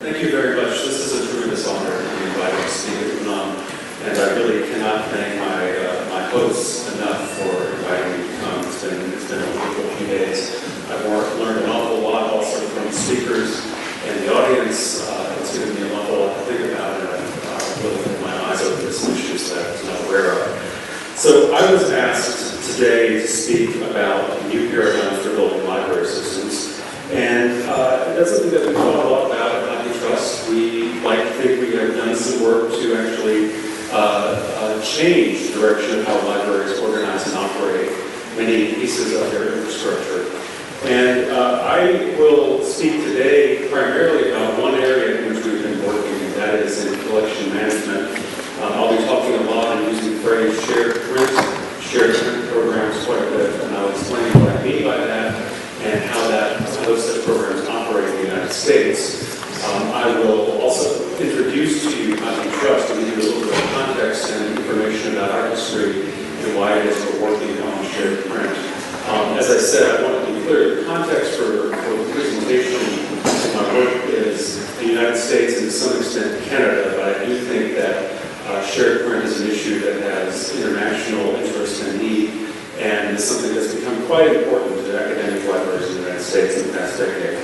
Thank you very much. This is a tremendous honor to be invited to speak at UNAM, and I really cannot thank my hosts enough for inviting me to come. It's been a wonderful few days. I've learned an awful lot also from the speakers and the audience. It's given me an awful lot to think about, and I've really put my eyes open to some issues that I was not aware of. So I was asked today to speak about new paradigms for building library systems. And that's something that we thought a lot about at HathiTrust. We like to think we have done some work to actually change the direction of how libraries organize and operate many pieces of their infrastructure. And I will speak today primarily about one area in which we've been working, and that is in collection management. I'll be talking a lot and using the phrase shared print programs quite a bit, and I'll explain what I mean by that and how those set of programs operate in the United States. I will also introduce to you HathiTrust to give you a little bit of context and information about our history and why it is we're working on shared print. As I said, I want to be clear, the context for the presentation of my work is the United States and to some extent Canada, but I do think that shared print is an issue that has international interest and need, and is something that's become quite important to academic libraries in the United States in the past decade.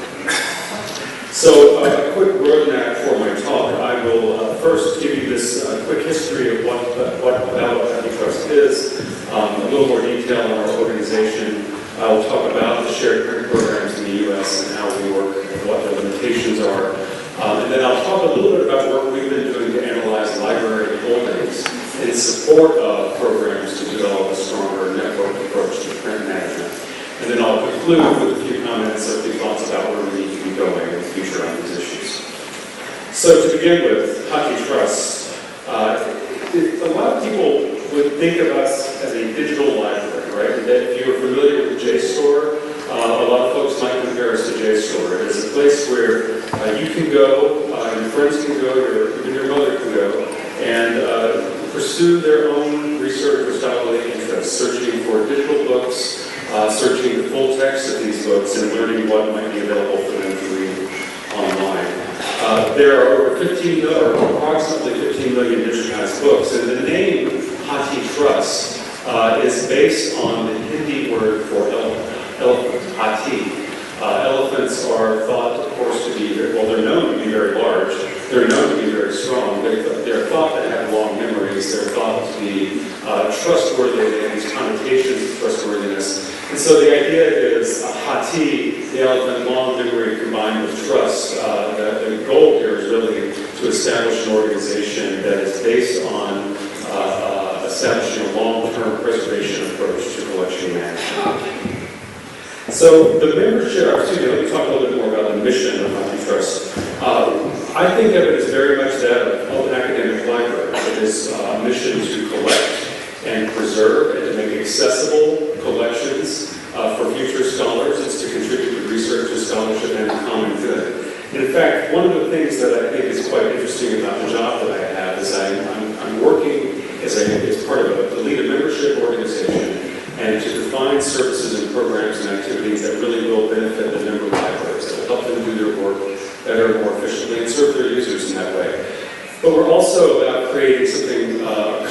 So a quick roadmap for my talk. I will first give you this quick history of what HathiTrust is, a little more detail on our organization. I will talk about the shared print programs in the U.S. and how we work and what the limitations are. And then I'll talk a little bit about work we've been doing to analyze library holdings in support of programs to develop a stronger network approach to print management. And then I'll conclude with a few comments or a few thoughts about where we need to be going in the future on these issues. So to begin with, HathiTrust. A lot of people would think of us as a digital library, right? And if you're familiar with the JSTOR, a lot of folks might compare us to JSTOR. It is a place where you can go, your friends can go, even your mother can go, and pursue their own research or scholarly interests, searching for digital books, searching the full text of these books, and learning what might be available for them to read online. There are over approximately 15 million digitized books, and the name HathiTrust is based on the Hindi word for elephant, Hathi. Elephants are thought, of course, to be, they're known to be very large. They're known to be very strong. They're thought to have long memories. They're thought to be trustworthy. They have these connotations of trustworthiness. And so the idea is Hathi, the elephant, long memory combined with trust. The goal here is really to establish an organization that is based on establishing a long-term preservation approach to collection management. So the membership, let me talk a little bit more about the mission of HathiTrust. I think of it as very much that of an academic library. It is a mission to collect and preserve and to make accessible collections for future scholars. It's to contribute to research and scholarship and the common good. In fact, one of the things that I think is quite interesting about the job that I have is I'm working as part of to lead a membership organization and to define services and programs and activities that really will benefit the member libraries, that will help them do their work better, more efficiently, and serve their users in that way. But we're also about creating something,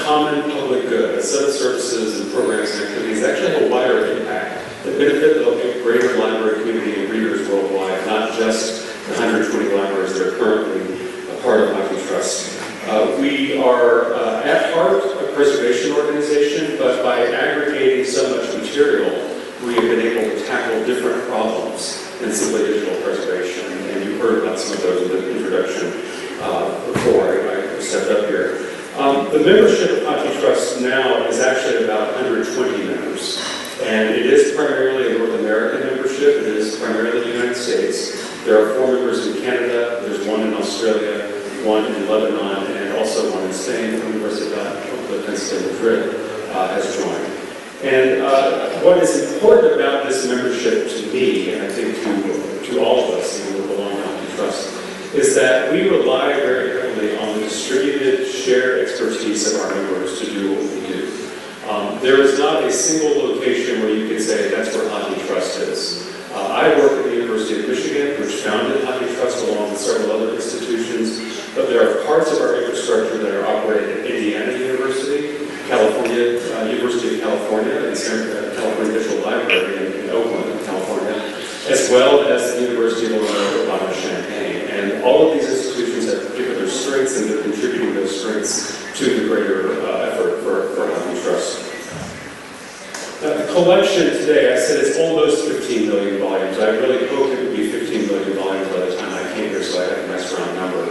common public good, a set of services and programs and activities that actually have a wider impact, that benefit the greater library community and readers worldwide, not just the 120 libraries that are currently a part of HathiTrust. We are, at heart, a preservation organization, but by aggregating so much material, we have been able to tackle different problems than simply digital preservation. And you heard about some of those in the introduction before I stepped up here. The membership of HathiTrust now is actually about 120 members. And it is primarily a North American membership. It is primarily the United States. There are 4 members in Canada. There's 1 in Australia, 1 in Lebanon, and also 1 in Spain. The Universitarias in Madrid has joined. And what is important about this membership to me, and I think to all of us who belong to HathiTrust, is that we rely very heavily on the distributed, shared expertise of our members to do what we do. There is not a single location where you can say that's where HathiTrust is. I work at the University of Michigan, which founded HathiTrust along with several other institutions California, and California Digital Library in Oakland, California, as well as the University of Illinois Urbana-Champaign. And all of these institutions have particular strengths, and they're contributing those strengths to the greater effort for HathiTrust. Now, the collection today, I said it's almost 15 million volumes. I really hoped it would be 15 million volumes by the time I came here, so I had a nice round number.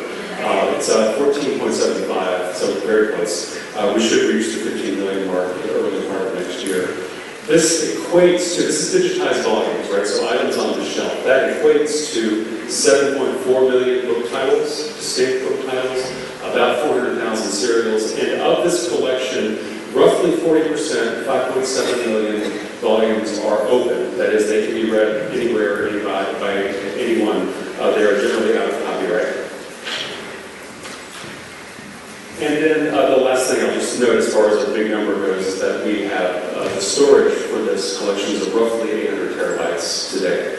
It's 14.75, so very close. We should reach the 15 million mark in the early part of next year. This equates to, this is digitized volumes, right? So items on the shelf. That equates to 7.4 million book titles, distinct book titles, about 400,000 serials, and of this collection, roughly 40%, 5.7 million volumes are open. That is, they can be read anywhere, by anyone. They are generally out of copyright. And then the last thing I'll just note as far as the big number goes is that we have the storage for this collection is roughly 800 terabytes today.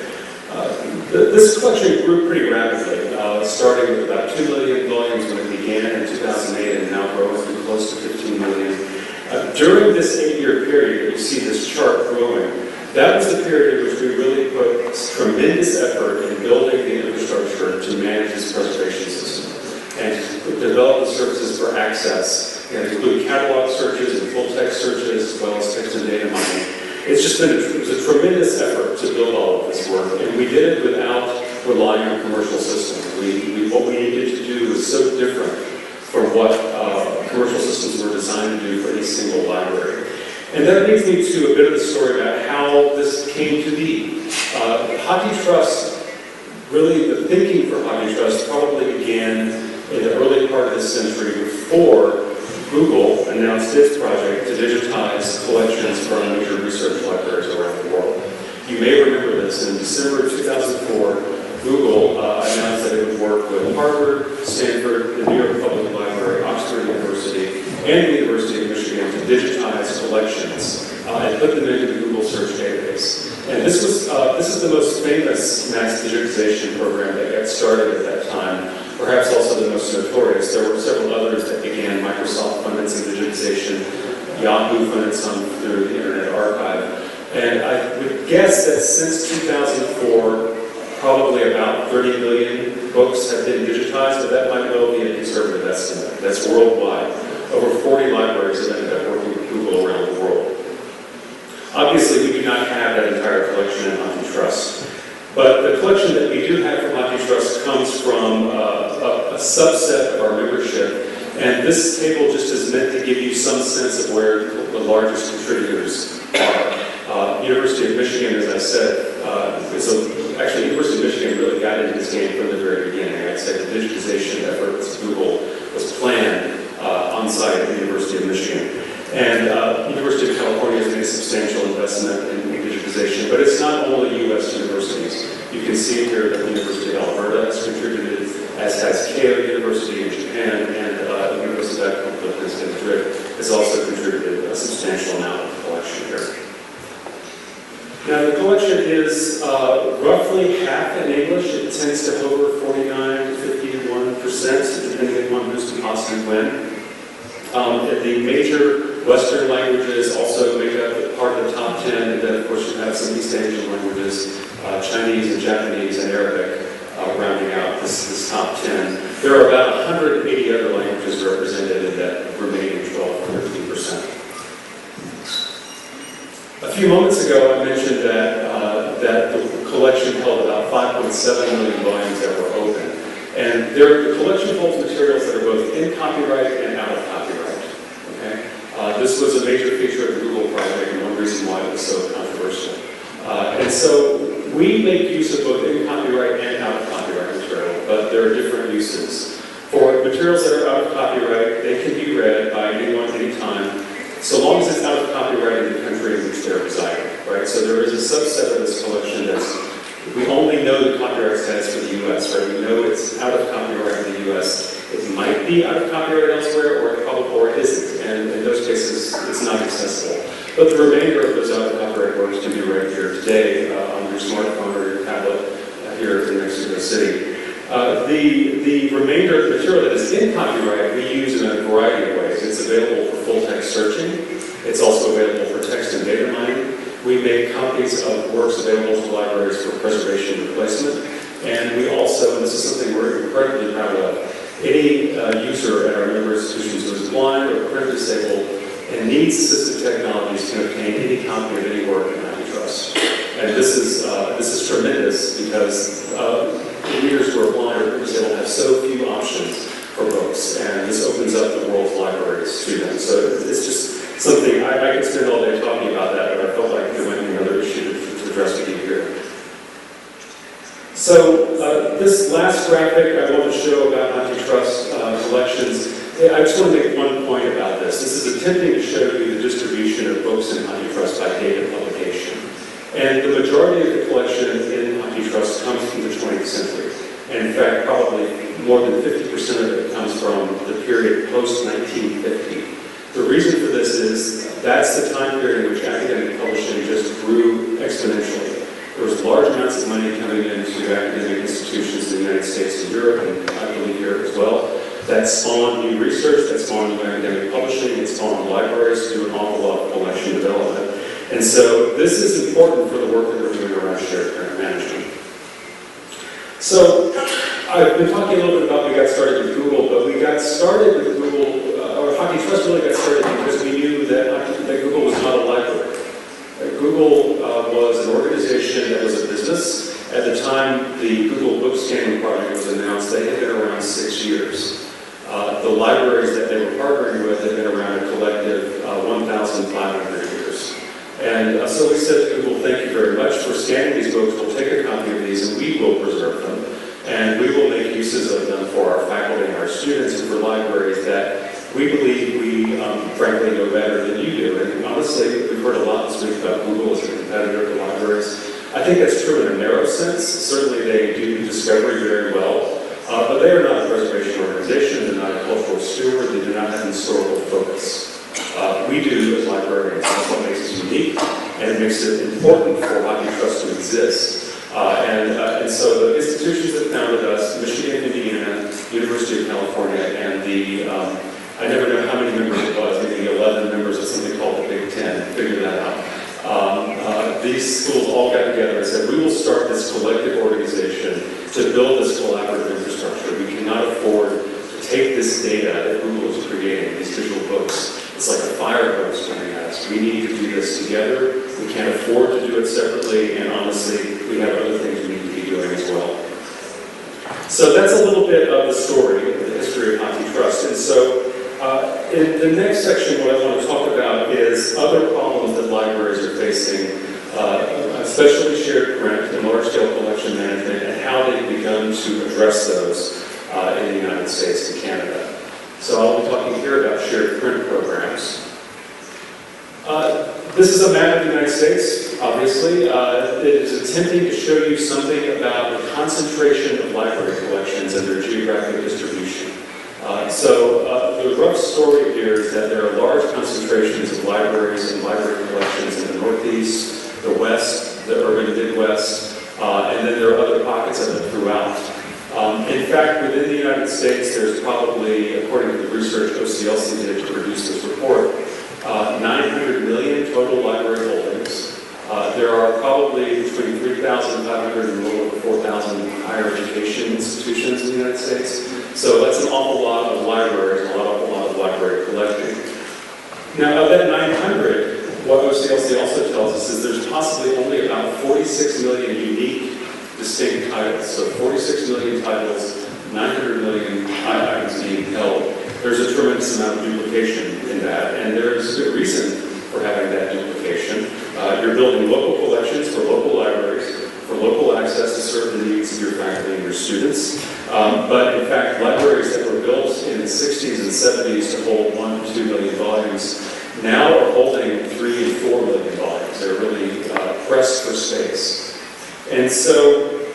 This collection grew pretty rapidly, starting with about 2 million volumes when it began in 2008 and now growing to close to 15 million. During this 8-year period, you see this chart growing. That was the period in which we really put tremendous effort in building the infrastructure to manage this preservation system and to develop the services for access, and include catalog searches and full-text searches, as well as text and data mining. It's just been it was a tremendous effort to build all of this work, and we did it without relying on commercial systems. What we needed to do was so different from what commercial systems were designed to do for any single library. And that brings me to a bit of the story about how this came to be. HathiTrust, really the thinking for HathiTrust probably began in the early part of this century before Google announced its project to digitize collections from major research libraries around the world. You may remember this. In December 2004, Google announced that it would work with Harvard, Stanford, the New York Public Library, Oxford University, and the University of Michigan to digitize collections and put them into the Google search database. And this is the most famous mass digitization program that got started at that time, perhaps also the most notorious. There were several others that began. Microsoft funded some digitization, Yahoo funded some through the Internet Archive. And I would guess that since 2004, probably about 30 million books have been digitized, but that might well be a conservative estimate. That's worldwide. Over 40 libraries have ended up working with Google around the world. Obviously, we do not have that entire collection in HathiTrust, but the collection that we do have from HathiTrust comes from a subset of our membership, and this table just is meant to give you some sense of where the largest contributors are. University of Michigan, as I said, actually, University of Michigan really got into this game from the very beginning. I'd say the digitization effort with Google was planned on-site at the University of Michigan. And University of California has made a substantial investment in digitization, but it's not only U.S. universities. You can see here that the University of Alberta has contributed, as has Keio University in Japan, and the University of Madrid has also contributed a substantial amount of the collection here. Now, the collection is roughly half in English. It tends to hover 49 to 51%, depending on who's deposited when. The major Western languages also make up part of the top 10, and then, of course, you have some East Asian languages, Chinese and Japanese and Arabic, rounding out this top 10. There are about 180 other languages represented in that remaining 12 to 13%. A few moments ago, I mentioned that the collection held about 5.7 million volumes that were open. And the collection holds materials that are both in copyright and out of copyright. Okay? This was a major feature of the Google project, and one reason why it was so controversial. And so we make use of both in copyright and out of copyright material, but there are different uses. For materials that are out of copyright, they can be read by anyone, anytime, so long as it's out of copyright in the country in which they're residing, right? So there is a subset of this collection we only know the copyright status for the U.S., right? We know it's out of copyright in the U.S. It might be out of copyright elsewhere, or it isn't, and in those cases, it's not accessible. But the remainder of those out of copyright works can be read here today on your smartphone or your tablet here in Mexico City. The remainder of the material that is in copyright we use in a variety of ways. It's available for full-text text searching. It's also available for text and data mining. We make copies of works available to libraries for preservation and replacement. And we also, and this is something we're incredibly proud of, any user at our member institutions who is blind or print disabled and needs assistive technologies can obtain any copy of any work in HathiTrust. And this is tremendous because readers who are blind or print disabled have so few options for books, and this opens up the world's libraries to them. So it's just something, I could spend all day talking about that, but I felt like there might be another issue to address with you here. So this last graphic I want to show about HathiTrust collections, I just want to make one point about this. This is attempting to show you the distribution of books in HathiTrust by date of publication. And the majority of the collection in HathiTrust comes from the 20th century. And in fact, probably more than 50% of it comes from the period post-1950. The reason for this is that's the time period in which academic publishing just grew exponentially. There was large amounts of money coming into academic institutions in the United States and Europe, and I believe here as well. That spawned new research, that spawned new academic publishing, it spawned libraries to do an awful lot of collection development. And so this is important for the work that we're doing around shared print management. So I've been talking a little bit about we got started with Google, but we got started with Google, or HathiTrust really got started because we knew that Google was not a library. Google was an organization that was a business. At the time the Google Book Scanning Project was announced, they had been around 6 years. The libraries that they were partnering with had been around a collective 1,500 years. And so we said to Google, thank you very much for scanning these books. We'll take a copy of these and we will preserve them. And we will make uses of them for our faculty and our students and for libraries that we believe we frankly know better than you do. And honestly, we've heard a lot this week about Google as a competitor to libraries. I think that's true in a narrow sense. Certainly they do discovery very well. But they are not a preservation organization, they're not a cultural steward, they do not have an historical focus. We do as librarians. That's what makes us unique, and it makes it important for HathiTrust to exist. And so the institutions that founded us, Michigan, Indiana, University of California, and the, I never know how many members it was, maybe 11 members of something called the Big Ten, figure that out. These schools all got together and said, we will start this collective organization to build this collaborative infrastructure. We cannot afford to take this data that Google is creating, these digital books. It's like a fire hose coming at us. We need to do this together. We can't afford to do it separately, and honestly, we have other things we need to be doing as well. So that's a little bit of the story, of the history of HathiTrust. And so in the next section, what I want to talk about is other problems that libraries are facing, especially shared print and large-scale collection management, and how they've begun to address those in the United States and Canada. So I'll be talking here about shared print programs. This is a map of the United States, obviously. It is attempting to show you something about the concentration of library collections and their geographic distribution. The rough story here is that there are large concentrations of libraries and library collections in the Northeast, the West, the urban Midwest, and then there are other pockets of it throughout. In fact, within the United States, there's probably, according to the research OCLC did to produce this report, 900 million total library holdings. There are probably between 3,500 and a little over 4,000 higher education institutions in the United States. So that's an awful lot of libraries, an awful lot of library collecting. Now, of that 900, what OCLC also tells us is there's possibly only about 46 million unique distinct titles. So 46 million titles, 900 million items being held. There's a tremendous amount of duplication in that, and there's good reason for having that duplication. You're building local collections for local libraries, for local access to serve the needs of your faculty and your students. But in fact, libraries that were built in the 60s and 70s to hold 1 to 2 million volumes now are holding 3 and 4 million volumes. They're really pressed for space. And so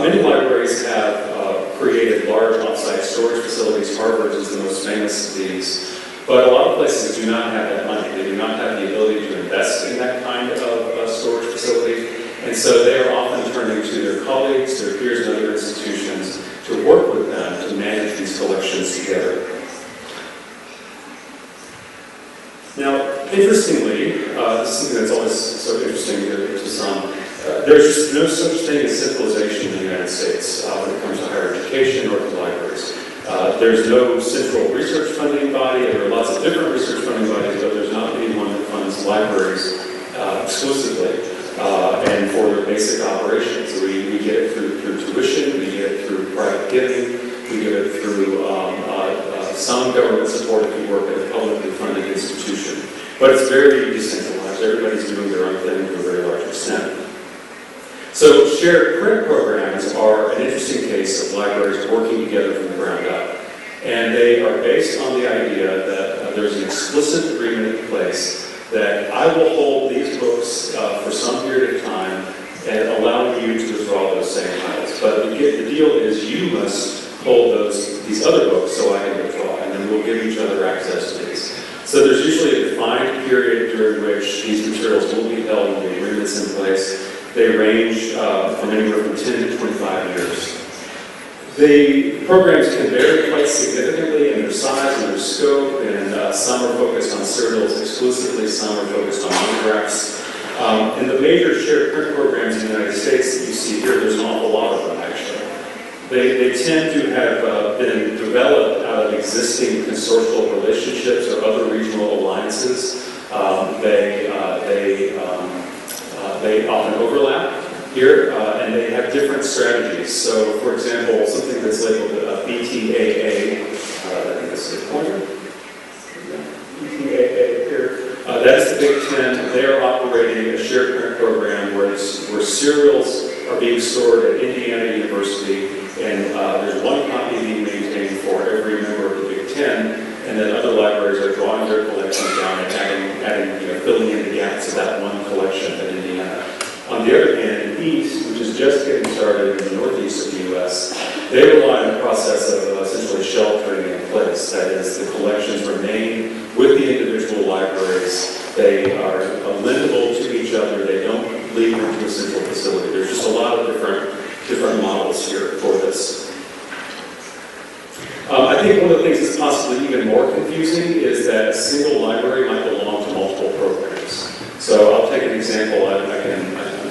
many libraries have created large off-site storage facilities. Harvard is the most famous of these. But a lot of places do not have that money. They do not have the ability to invest in that kind of storage facility. And so they are often turning to their colleagues, their peers, and other institutions to work with them to manage these collections together. Interestingly, this is something that's always so interesting to some, there's just no such thing as centralization in the United States when it comes to higher education or to libraries. There's no central research funding body. There are lots of different research funding bodies, but there's not anyone that funds libraries exclusively and for their basic operations. We get it through tuition, we get it through private giving, we get it through some government support if you work at a publicly funded institution. But it's very decentralized. Everybody's doing their own thing to a very large extent. So shared print programs are an interesting case of libraries working together from the ground up. And they are based on the idea that there's an explicit agreement in place that I will hold these books for some period of time and allow you to withdraw those same titles. But the deal is you must hold these other books so I can withdraw, and then we'll give each other access to these. So there's usually a defined period during which these materials will be held and the agreements in place. They range from anywhere from 10 to 25 years. The programs can vary quite significantly in their size and their scope, and some are focused on serials exclusively, some are focused on monographs. In the major shared print programs in the United States that you see here, there's an awful lot of them actually. They tend to have been developed out of existing consortial relationships or other regional alliances. They often overlap here, and they have different strategies. So, for example, something that's labeled BTAA, I think this is a pointer. BTAA here. That's the Big Ten. They are operating a shared print program where serials are being stored at Indiana University, and there's one copy being maintained for every member of the Big Ten, and then other libraries are drawing their collections down and adding, filling in the gaps of that one collection at Indiana. On the other hand, East, which is just getting started in the northeast of the U.S., they rely on a process of essentially sheltering in place. That is, the collections remain with the individual libraries. They are lendable to each other. They don't lead them to a central facility. There's just a lot of different models here for this. I think one of the things that's possibly even more confusing is that a single library might belong to multiple programs. So I'll take an example I'm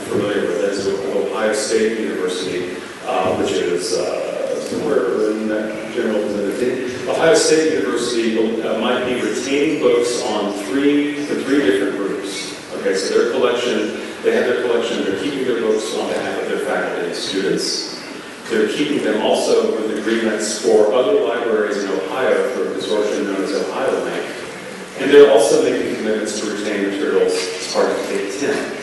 familiar with. That's Ohio State University, which is somewhere in that general vicinity. Ohio State University might be retaining books for three different groups. Okay, so their collection, they have their collection, they're keeping their books on behalf of their faculty and students. They're keeping them also with agreements for other libraries in Ohio for a consortium known as Ohio Link. And they're also making commitments to retain materials as part of the Big Ten.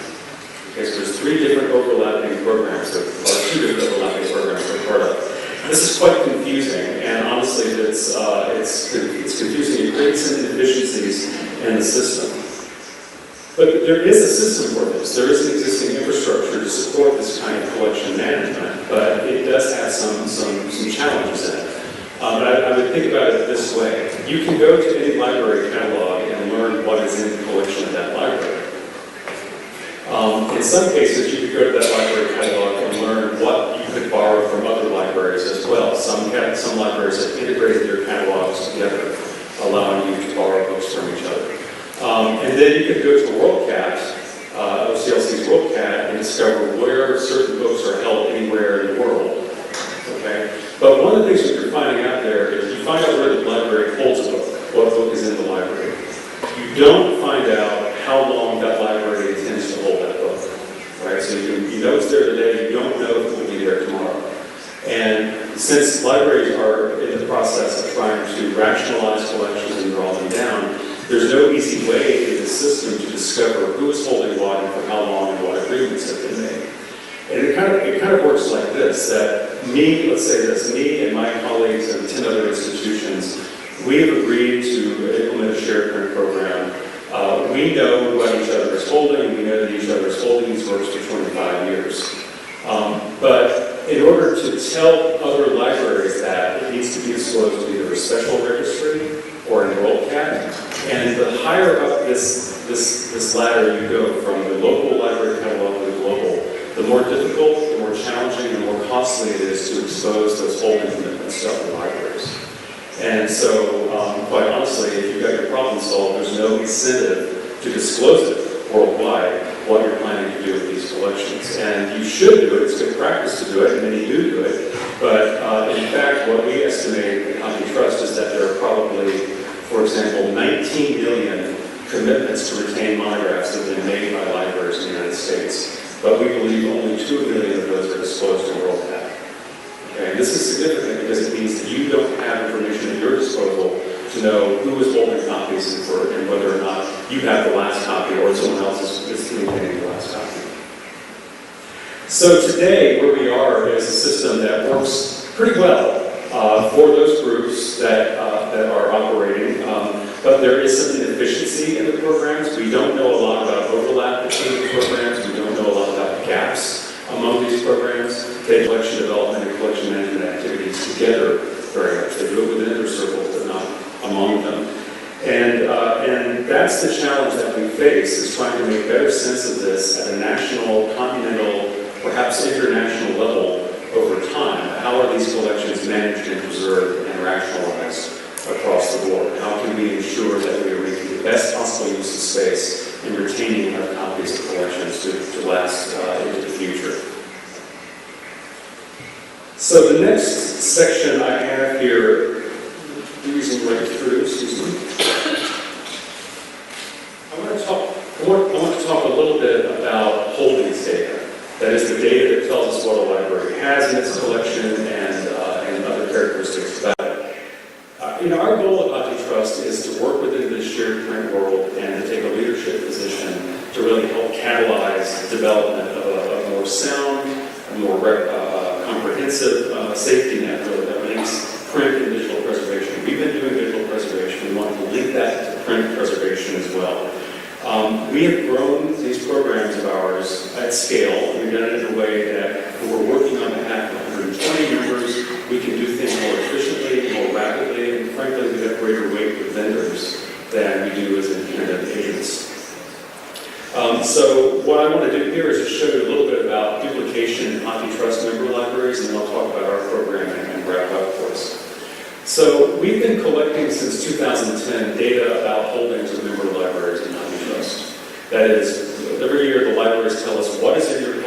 Okay, so there's three different overlapping programs, or two different overlapping programs they're part of. This is quite confusing, and honestly, it's confusing. It creates some inefficiencies in the system. But there is a system for this. There is an existing infrastructure to support this kind of collection management, but it does have some challenges in it. I would think about it this way. You can go to any library catalog and learn what is in the collection of that library. In some cases, you could go to that library catalog and learn what you could borrow from other libraries as well. Some libraries have integrated their catalogs together, allowing you to borrow books from each other. And then you could go to WorldCat, OCLC's WorldCat, and discover where certain books are held anywhere in the world. Okay? But one of the things that you're finding out there is you find out where the library holds a book, what book is in the library. You don't find out how long that library intends to hold that book. Right? So you know it's there today, you don't know if it will be there tomorrow. And since libraries are in the process of trying to rationalize collections and draw them down, there's no easy way in the system to discover who is holding what and for how long and what agreements have been made. And it kind of works like this, that me and my colleagues and 10 other institutions, we have agreed to implement a shared print program. We know what each other is holding, we know that each other is holding these works for 25 years. But in order to tell other libraries that, it needs to be disclosed to either a special registry or in WorldCat. And the higher up this ladder you go, from the local library catalog to the global, the more difficult, the more challenging, the more costly it is to expose those holding commitments to other libraries. And so, quite honestly, if you've got your problem solved, there's no incentive to disclose it worldwide, what you're planning to do with these collections. And you should do it. It's good practice to do it, and many do it. But in fact, what we estimate at HathiTrust is that there are probably, for example, 19 million commitments to retain monographs that have been made by libraries in the United States. But we believe only 2 million of those are disclosed to WorldPath. Okay, and this is significant because it means that you don't have information at your disposal to know who is holding copies and whether or not you have the last copy or someone else is communicating the last copy. So today, where we are is a system that works pretty well for those groups that are operating, but there is some inefficiency in the programs. We don't know a lot about overlap between the programs. We don't know a lot about gaps among these programs. They do collection development and collection management activities together very much. They do it within their circles, but not among them. And that's the challenge that we face, is trying to make better sense of this at a national, continental, perhaps international level over time. How are these collections managed and preserved and rationalized across the board? How can we ensure that we are making the best possible use of space and retaining enough copies of collections to last into the future? So the next section I have here, using right through, excuse me. I want to talk a little bit about holdings data. That is the data that tells us what a library has in its collection and other characteristics about it. Our goal at HathiTrust is to work within this shared print world and to take a leadership position to really help catalyze the development of a more sound, a more comprehensive safety net really, that links print and digital preservation. We've been doing digital preservation. We want to link that to print preservation as well. We have grown these programs of ours at scale. We've done it in a way that when we're working on behalf of 120 members, we can do things more efficiently, more rapidly, and frankly, we have greater weight with vendors than we do as independent agents. So what I want to do here is just show you a little bit about duplication in HathiTrust member libraries, and then I'll talk about our program and wrap up for us. So we've been collecting since 2010 data about holdings of member libraries in HathiTrust. That is, every year the libraries tell us what's in their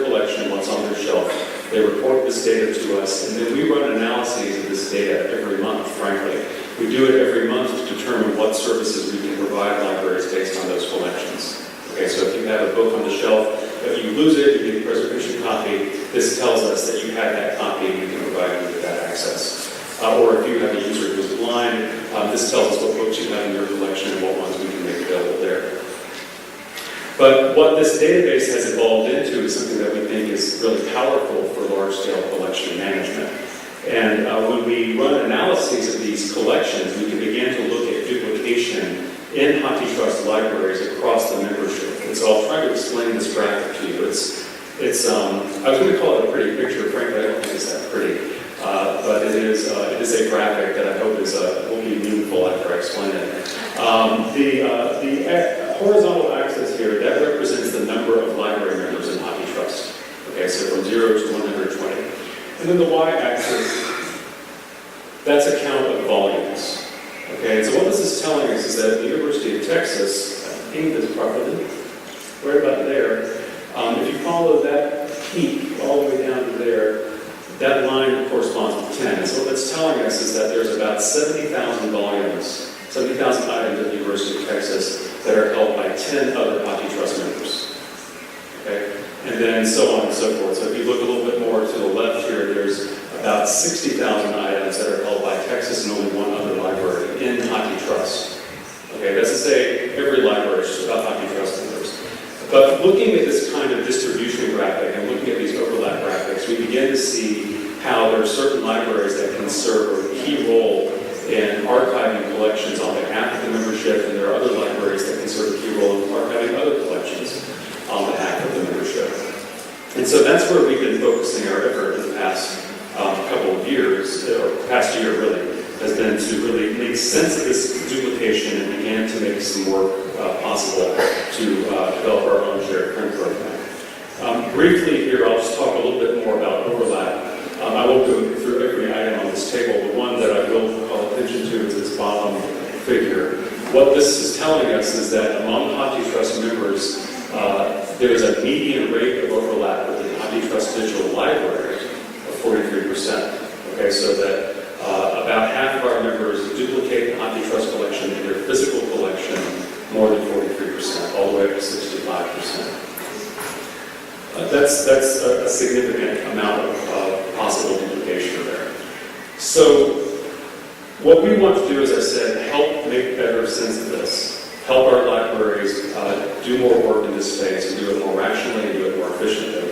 collection, what's on their shelf. They report this data to us, and then we run analyses of this data every month, frankly. We do it every month to determine what services we can provide libraries based on those collections. Okay, so if you have a book on the shelf, if you lose it, you get a preservation copy, this tells us that you have that copy and we can provide you with that access. Or if you have a user who's blind, this tells us what books you have in your collection and what ones we can make available there. But what this database has evolved into is something that we think is really powerful for large-scale collection management. And when we run analyses of these collections, we can begin to look at duplication in HathiTrust libraries across the membership. And so I'll try to explain this graphic to you. I was going to call it a pretty picture. Frankly, I don't think it's that pretty. But it is a graphic that I hope will be meaningful after I explain it. The horizontal axis here, that represents the number of library members in HathiTrust. Okay, so from 0 to 120. And then the y-axis, that's a count of volumes. Okay, so what this is telling us is that the University of Texas, I think this properly, right about there, if you follow that peak all the way down to there, that line corresponds to 10. And so what it's telling us is that there's about 70,000 volumes, 70,000 items at the University of Texas that are held by 10 other HathiTrust members. Okay? And then so on and so forth. So if you look a little bit more to the left here, there's about 60,000 items that are held by Texas and only one other library in HathiTrust. Okay, that's to say every library is just about HathiTrust members. But looking at this kind of distribution graphic and looking at these overlap graphics, we begin to see how there are certain libraries that can serve a key role in archiving collections on behalf of the membership, and there are other libraries that can serve a key role in archiving other collections on behalf of the membership. And so that's where we've been focusing our effort in the past couple of years, or past year really, has been to really make sense of this duplication and begin to make some work possible to develop our own shared print program. Briefly here, I'll just talk a little bit more about overlap. I won't go through every item on this table. The one that I will call attention to is this bottom figure. what this is telling us is that among HathiTrust members, there is a median rate of overlap with the HathiTrust digital library of 43%. Okay, so that about half of our members duplicate the HathiTrust collection in their physical collection more than 43%, all the way up to 65%. That's a significant amount of possible duplication there. So what we want to do, as I said, help make better sense of this. Help our libraries do more work in this space and do it more rationally and do it more efficiently.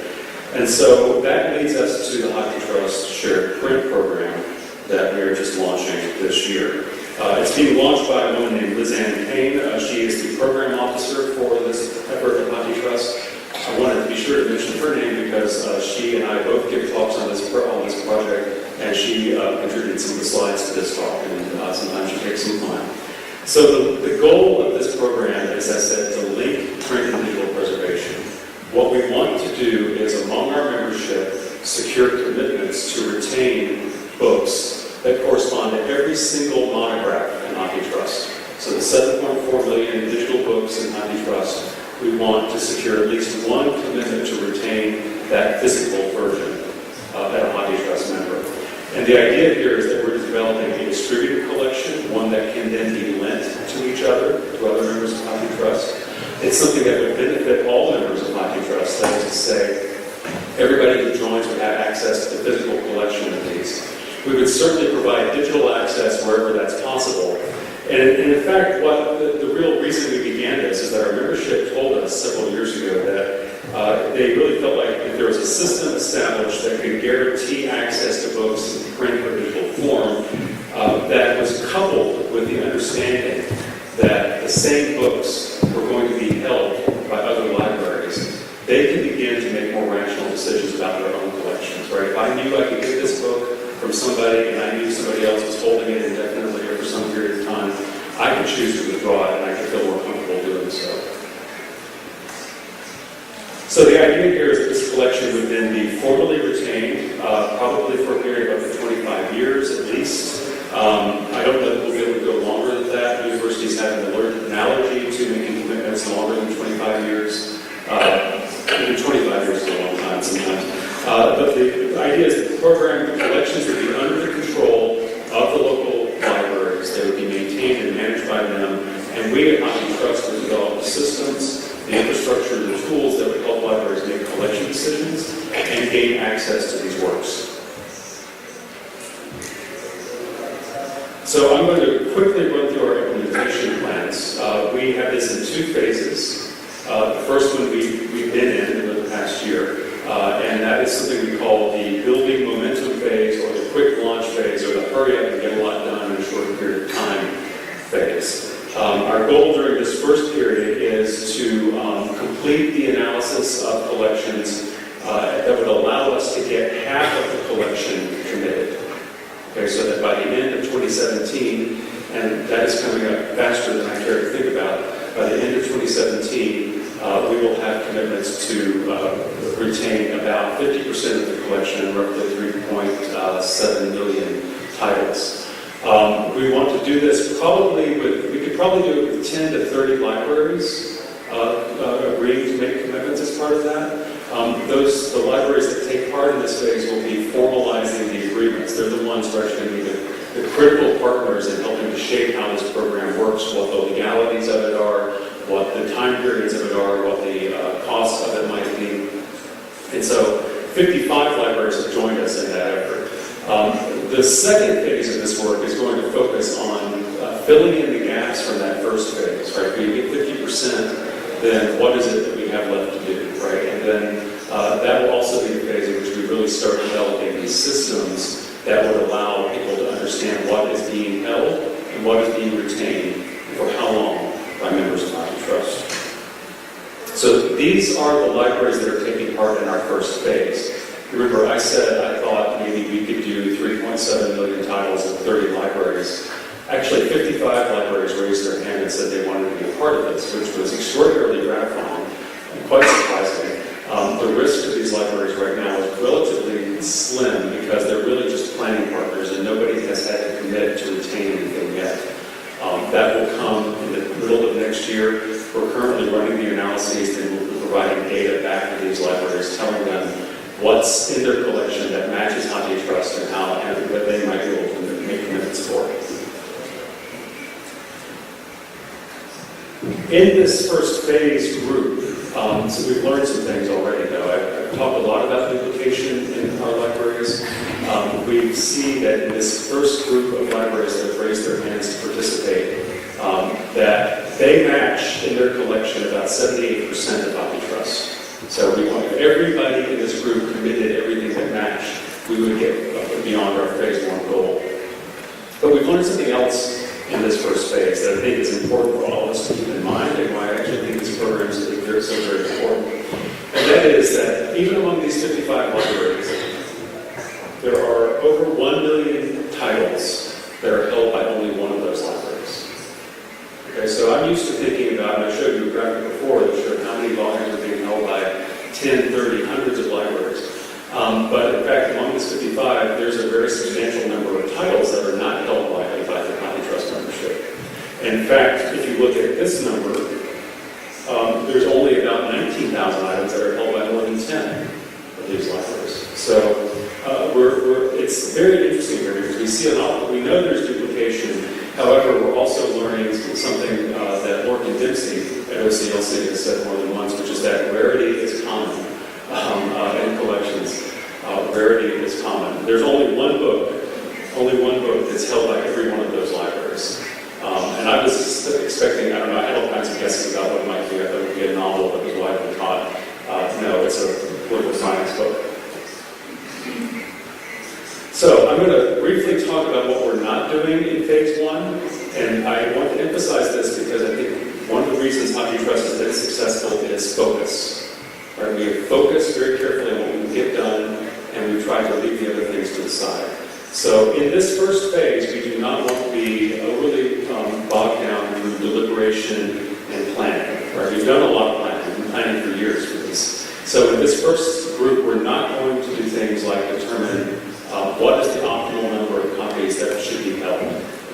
And so that leads us to the HathiTrust Shared Print program that we are just launching this year. It's being launched by a woman named Liz Ann Payne. She is the program officer for this effort at HathiTrust. I wanted to be sure to mention her name because she and I both give talks on this project, and she contributed some of the slides to this talk, and sometimes she takes some time. So the goal of this program is, as I said, to link print and digital preservation. What we want to do is, among our membership, secure commitments to retain books that correspond to every single monograph in HathiTrust. So the 7.4 million digital books in HathiTrust, we want to secure at least one commitment to retain that physical version at a HathiTrust member. And the idea here is that we're developing a distributed collection, one that can then be lent to each other, to other members of HathiTrust. It's something that would benefit all members of HathiTrust, that is to say, everybody who joins would have access to the physical collection of these. We would certainly provide digital access wherever that's possible. And in fact, what the real reason we began this is that our membership told us several years ago that they really felt like if there was a system established that could guarantee access to books in print or digital form, that was coupled with the understanding that the same books were going to be held by other libraries, they can begin to make more rational decisions about their own collections, right? If I knew I could get this book from somebody and I knew somebody else was holding it indefinitely or for some period of time, I could choose to withdraw it and I could feel more comfortable doing so. So the idea here is that this collection would then be formally retained, probably for a period of up to 25 years at least. I don't know that we'll be able to go longer than that. Universities have an allergy to making commitments longer than 25 years. Even 25 years is a long time sometimes. But the idea is that the program, the collections would be under the control of the local libraries. They would be maintained and managed by them. And we at HathiTrust would develop the systems, the infrastructure, the tools that would help libraries make collection decisions and gain access to these works. So I'm going to quickly run through our implementation plans. We have this in two phases. The first one we've been in over the past year, and that is something we call the building momentum phase, or the quick launch phase, or the hurry up and get a lot done in a short period of time phase. Our goal during this first period is to complete the analysis of collections that would allow us to get half of the collection committed. Okay, so that by the end of 2017, and that is coming up faster than I care to think about, by the end of 2017, we will have commitments to retain about 50% of the collection, roughly 3.7 million titles. We want to do this we could probably do it with 10 to 30 libraries agreeing to make commitments as part of that. The libraries that take part in this phase will be formalizing the agreements. They're the ones who are actually going to be the critical partners in helping to shape how this program works, what the legalities of it are, what the time periods of it are, what the costs of it might be. And so 55 libraries have joined us in that effort. The second phase of this work is going to focus on filling in the gaps from that first phase, right? If you get 50%, then what is it that we have left to do, right? And then that will also be the phase in which we really start developing these systems that would allow people to understand what is being held and what is being retained and for how long by members of HathiTrust. So these are the libraries that are taking part in our first phase. Remember, I said I thought maybe we could do 3.7 million titles in 30 libraries. Actually, 55 libraries raised their hand and said they wanted to be a part of this, which was extraordinarily gratifying and quite surprising. The risk to these libraries right now is relatively slim because they're really just planning partners and nobody has had to commit to retain anything yet. That will come in year. We're currently running the analyses and we'll be providing data back to these libraries, telling them what's in their collection that matches HathiTrust and how and what they might be able to make commitments for. In this first phase group, so we've learned some things already, though. I've talked a lot about duplication in our libraries. We see that in this first group of libraries that have raised their hands to participate, that they match in their collection about 78% of HathiTrust. So we want, if everybody in this group committed everything that matched, we would get beyond our phase 1 goal. But we've learned something else in this first phase that I think is important for all of us to keep in mind, and why I actually think these programs are so very important. And that is that even among these 55 libraries, there are over 1 million titles that are held by only one of those libraries. Okay, so I'm used to thinking about, and I showed you a graphic before that showed how many volumes are being held by 10, 30, hundreds of libraries. But in fact, among this 55, there's a very substantial number of titles that are not held by the HathiTrust membership. In fact, if you look at this number, there's only about 19,000 items that are held by more than 10 of these libraries. So it's very interesting here because we see we know there's duplication. However, we're also learning something that Morgan Dempsey at OCLC has said more than once, which is that rarity is common in collections. Rarity is common. There's only one book that's held by every one of those libraries. And I was expecting, I don't know, I had all kinds of guesses about what it might be. I thought it would be a novel that was widely taught. No, it's a political science book. So I'm going to briefly talk about what we're not doing in phase 1. And I want to emphasize this because I think one of the reasons HathiTrust has been successful is focus. Right? We have focused very carefully on what we can get done, and we've tried to leave the other things to the side. So in this first phase, we do not want to be overly bogged down through deliberation and planning. Right? We've done a lot of planning. We've been planning for years for this. So in this first group, we're not going to do things like determine what is the optimal number of copies that should be held.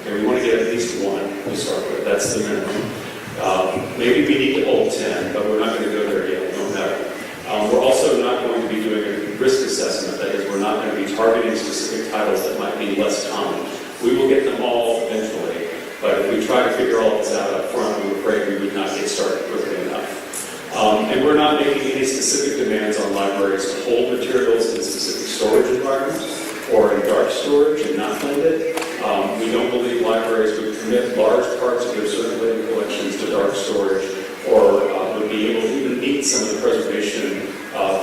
Okay, we want to get at least 1 to start with. That's the minimum. Maybe we need to hold 10, but we're not going to go there yet. We don't know. We're also not going to be doing a risk assessment. That is, we're not going to be targeting specific titles that might be less common. We will get them all eventually, but if we try to figure all this out up front, I'm afraid we would not get started quickly enough. And we're not making any specific demands on libraries to hold materials in specific storage environments or in dark storage and not blend it. We don't believe libraries would commit large parts of their circulating collections to dark storage or would be able to even meet some of the preservation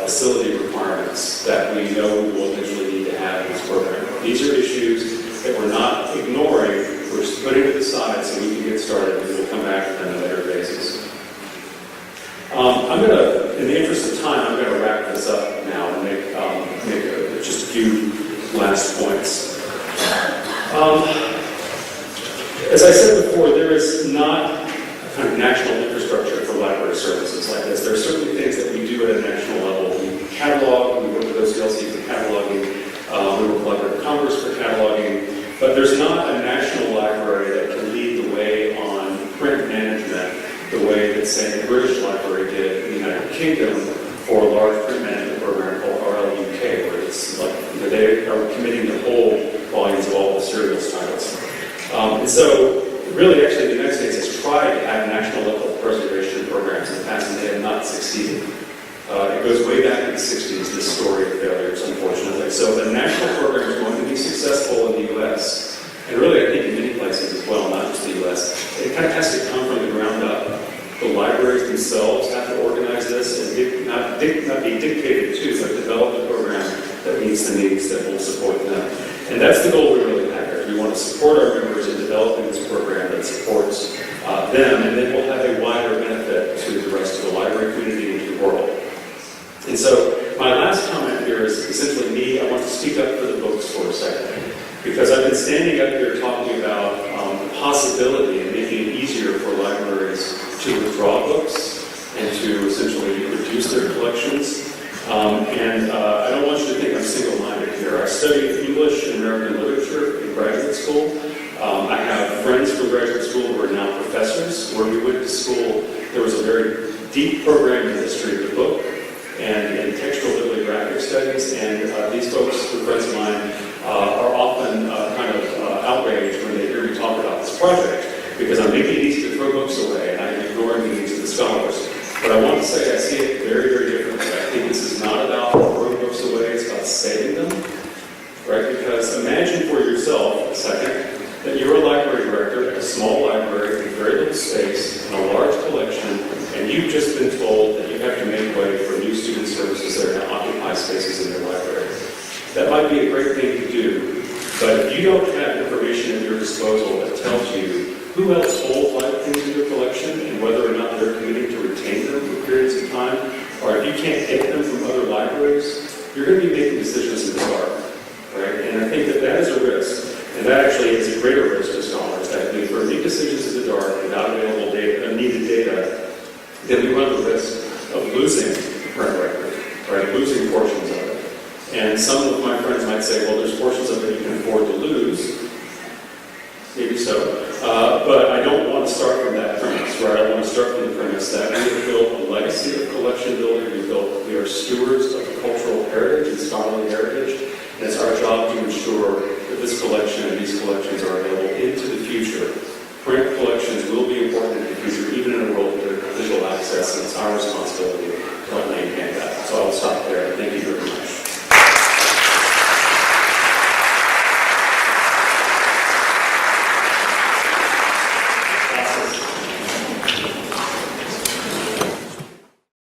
facility requirements that we know we will eventually need to have in this program. These are issues that we're not ignoring, we're just putting to the side so we can get started, and we'll come back to them in later phases. I'm going to, in the interest of time, I'm going to wrap this up now and make just a few last points. As I said before, there is not a kind of national infrastructure for library services like this. There are certainly things that we do at a national level. We catalog, we work with OCLC for cataloging, we work with Library of Congress for cataloging, but there's not a national library that can lead the way on print management the way that, say, the British Library did in the United Kingdom for a large print management program called RLUK, where it's like, they are committing to hold volumes of all the serials titles. And so, really, actually, the United States has tried to have national level preservation programs in the past, and they have not succeeded. It goes way back in the 60s, this story of failures, unfortunately. So the national program is going to be successful in the U.S., and really, I think in many places as well, not just the U.S. It kind of has to come from the ground up. The libraries themselves have to organize this and not be dictated to, but develop a program that meets the needs that will support them. And that's the goal we really have here. We want to support our members in developing this program that supports them, and then we'll have a wider benefit to the rest of the library community and to the world. And so my last comment here is essentially me. I want to speak up for the books for a second, because I've been standing up here talking about the possibility of making it easier for libraries to withdraw books and to essentially reduce their collections. I don't want you to think I'm single-minded here. I studied English and American literature in graduate school. I have friends from graduate school who are now professors. Where we went to school, there was a very deep program in the history of the book and in textual bibliographic studies, and these folks, the friends of mine, are often kind of outraged when they hear me talk about this project, because I'm making it easy to throw books away, and I'm ignoring the needs of the scholars. But I want to say I see it very, very differently. I think this is not about throwing books away, it's about saving them, right? Because imagine for yourself a second that you're a library director at a small library with very little space and a large collection, and you've just been told that you have to make way for new student services that are going to occupy spaces in your library. That might be a great thing to do, but if you don't have information at your disposal that tells you who else holds things in your collection and whether or not they're committing to retain them for periods of time, or if you can't get them from other libraries, you're going to be making decisions in the dark, right? And I think that that is a risk. And that actually is a greater risk to scholars, that if we make decisions in the dark without available data, needed data, then we run the risk of losing the print record, right? Losing portions of it. And some of my friends might say, well, there's portions of it you can afford to lose. Maybe so. But I don't want to start from that premise, right? I want to start from the premise that we have built a legacy of collection building. We are stewards of cultural heritage and scholarly heritage. And it's our job to ensure that this collection and these collections are available into the future. Print collections will be important in the future, even in a world with digital access, and it's our responsibility to help maintain that. So I'll stop there. Thank you very much.